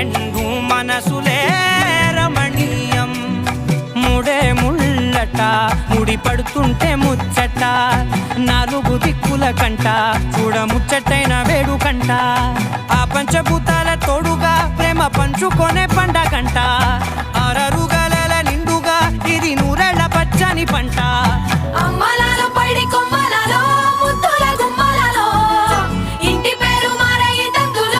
రెండు మనసులే రమణీయం మూడే ముళ్ళట ముడి పడుతుంటే ముచ్చట నాలుగు దిక్కుల కంట చూడ ముచ్చటైన వేడుకంట ఆ పంచభూతాల తోడుగా ప్రేమ పంచుకొనే పండగంట ఆరరుగల నిండుగా ఇది నూరెళ్ళ పచ్చని పంట